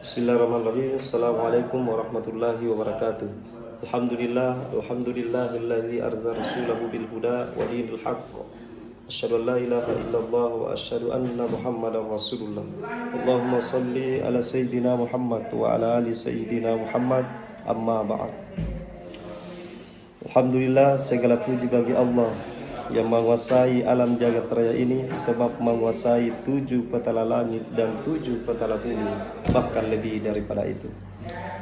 Bismillahirrahmanirrahim. Assalamualaikum warahmatullahi wabarakatuh. Alhamdulillahilladzi arsala rasulahu bil huda wa dinil haqq. Asyhadu an la ilaha illallah wa asyhadu anna Muhammadar Rasulullah. Allahumma shalli ala sayyidina Muhammad wa ala ali sayyidina Muhammad. Amma ba'd. Alhamdulillah, segala puji bagi Allah yang menguasai alam jagat raya ini, sebab menguasai 7 petala langit dan 7 petala bumi, bahkan lebih daripada itu.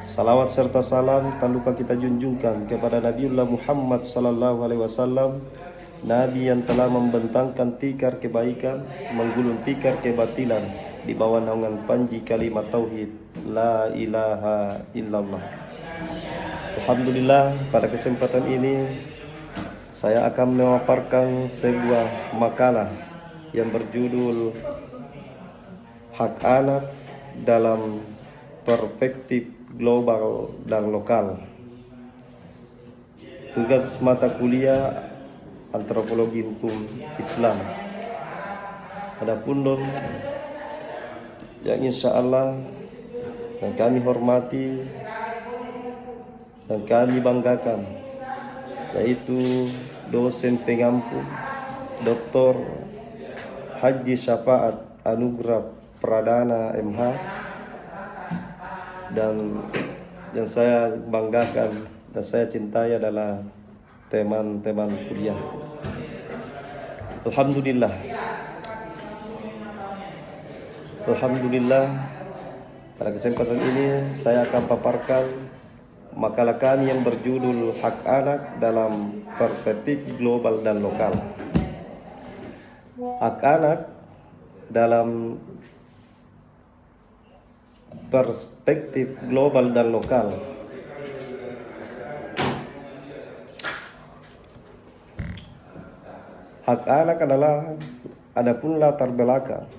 Salawat serta salam tak lupa kita junjungkan kepada Nabiullah Muhammad sallallahu alaihi wasallam, Nabi yang telah membentangkan tikar kebaikan, menggulung tikar kebatilan di bawah naungan panji kalimat tauhid la ilaha illallah. Alhamdulillah, pada kesempatan ini saya akan memaparkan sebuah makalah yang berjudul Hak Anak dalam Perspektif Global dan Lokal. Tugas mata kuliah Antropologi Hukum Islam. Adapun yang insya Allah yang kami hormati dan kami banggakan, yaitu dosen pengampu Dr. Haji Syafaat Anugrah Pradana MH, dan yang saya banggakan dan saya cintai adalah teman-teman kuliah. Alhamdulillah, pada kesempatan ini saya akan paparkan makalah kami yang berjudul Hak Anak dalam Perspektif Global dan Lokal. Hak anak dalam perspektif global dan lokal. Hak anak adalah, adapun latar belakang,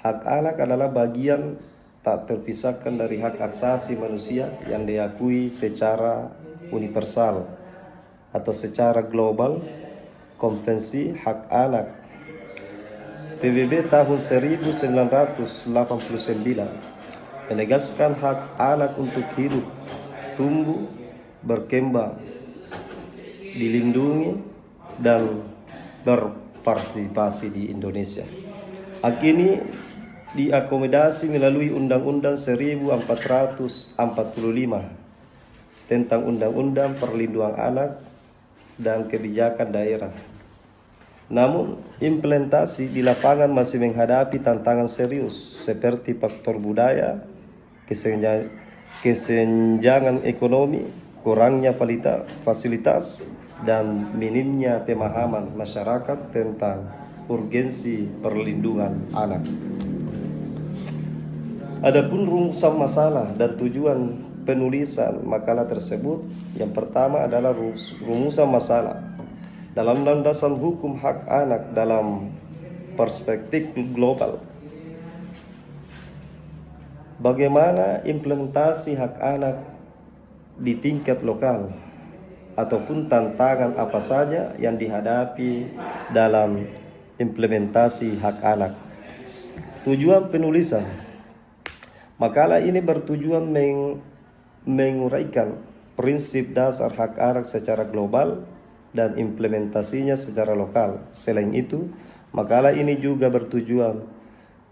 hak anak adalah bagian tak terpisahkan dari hak asasi manusia yang diakui secara universal atau secara global. Konvensi Hak Anak PBB tahun 1989 menegaskan hak anak untuk hidup, tumbuh, berkembang, dilindungi, dan berpartisipasi di Indonesia. Hak ini diakomodasi melalui Undang-Undang 1445 tentang Undang-Undang Perlindungan Anak dan Kebijakan Daerah. Namun, implementasi di lapangan masih menghadapi tantangan serius seperti faktor budaya, kesenjangan ekonomi, kurangnya fasilitas, dan minimnya pemahaman masyarakat tentang urgensi perlindungan anak. Adapun rumusan masalah dan tujuan penulisan makalah tersebut, yang pertama adalah rumusan masalah dalam landasan hukum hak anak dalam perspektif global. Bagaimana implementasi hak anak di tingkat lokal, ataupun tantangan apa saja yang dihadapi dalam implementasi hak anak. Tujuan penulisan makalah ini bertujuan menguraikan prinsip dasar hak anak secara global dan implementasinya secara lokal. Selain itu, makalah ini juga bertujuan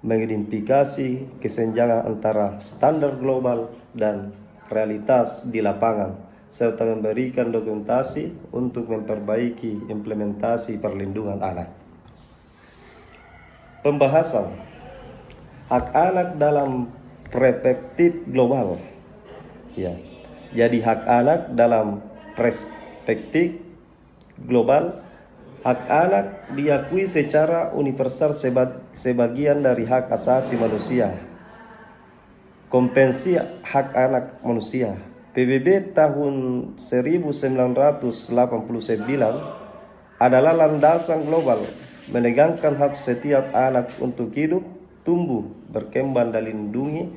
mengidentifikasi kesenjangan antara standar global dan realitas di lapangan, serta memberikan dokumentasi untuk memperbaiki implementasi perlindungan anak. Pembahasan hak anak dalam perspektif global. Jadi hak anak dalam perspektif global, hak anak diakui secara universal sebagian dari hak asasi manusia. Konvensi Hak Anak Manusia PBB tahun 1989 adalah landasan global menegangkan hak setiap anak untuk hidup, tumbuh, berkembang, dan dilindungi,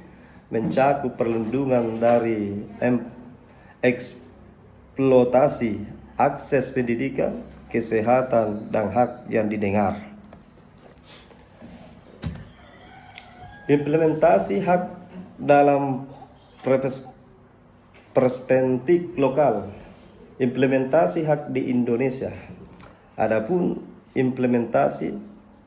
mencakup perlindungan dari eksploitasi, akses pendidikan, kesehatan, dan hak yang didengar. Implementasi hak dalam perspektif lokal, implementasi hak di Indonesia. Adapun implementasi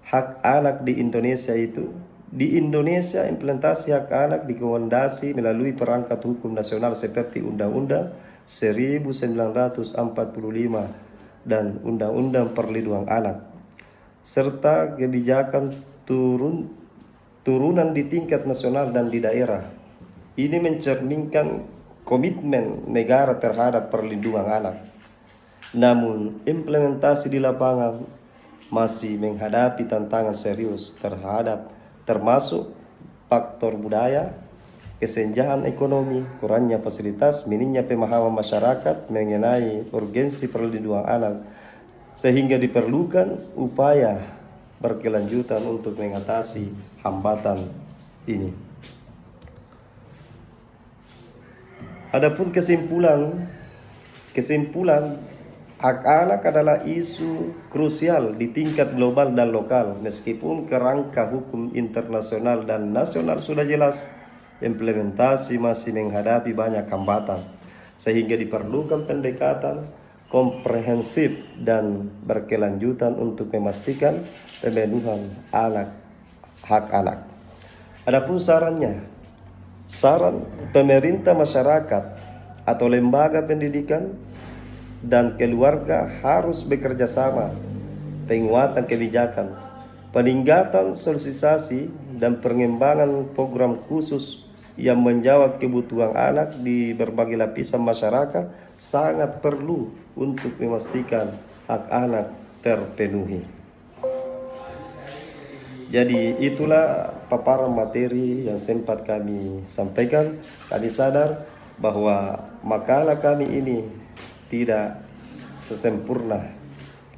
hak anak di Indonesia itu, di Indonesia implementasi hak anak dikomandasi melalui perangkat hukum nasional seperti Undang-Undang 1945 dan Undang-Undang Perlindungan Anak, serta kebijakan turunan di tingkat nasional dan di daerah. Ini mencerminkan komitmen negara terhadap perlindungan anak. Namun, implementasi di lapangan masih menghadapi tantangan serius termasuk faktor budaya, kesenjangan ekonomi, kurangnya fasilitas, minimnya pemahaman masyarakat mengenai urgensi perlindungan anak, sehingga diperlukan upaya berkelanjutan untuk mengatasi hambatan ini. Adapun kesimpulan hak anak adalah isu krusial di tingkat global dan lokal. Meskipun kerangka hukum internasional dan nasional sudah jelas, implementasi masih menghadapi banyak hambatan, sehingga diperlukan pendekatan komprehensif dan berkelanjutan untuk memastikan pemenuhan hak anak. Adapun saran pemerintah, masyarakat atau lembaga pendidikan dan keluarga harus bekerja sama, penguatan kebijakan, peningkatan sosialisasi dan pengembangan program khusus yang menjawab kebutuhan anak di berbagai lapisan masyarakat sangat perlu untuk memastikan hak anak terpenuhi. Jadi itulah paparan materi yang sempat kami sampaikan. Kami sadar bahwa makalah kami ini tidak sesempurna,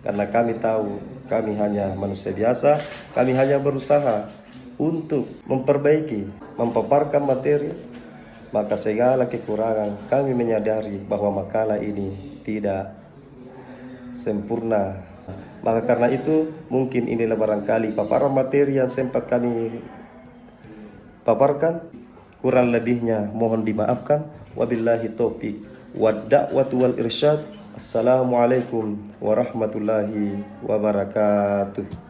karena kami tahu kami hanya manusia biasa. Kami hanya berusaha untuk memaparkan materi, maka segala kekurangan kami menyadari bahwa makalah ini tidak sempurna. Maka karena itu mungkin inilah barangkali paparan materi yang sempat kami paparkan. Kurang lebihnya mohon dimaafkan. Wabillahi taufik wad da'watu wal irsyad. Assalamualaikum warahmatullahi wabarakatuh.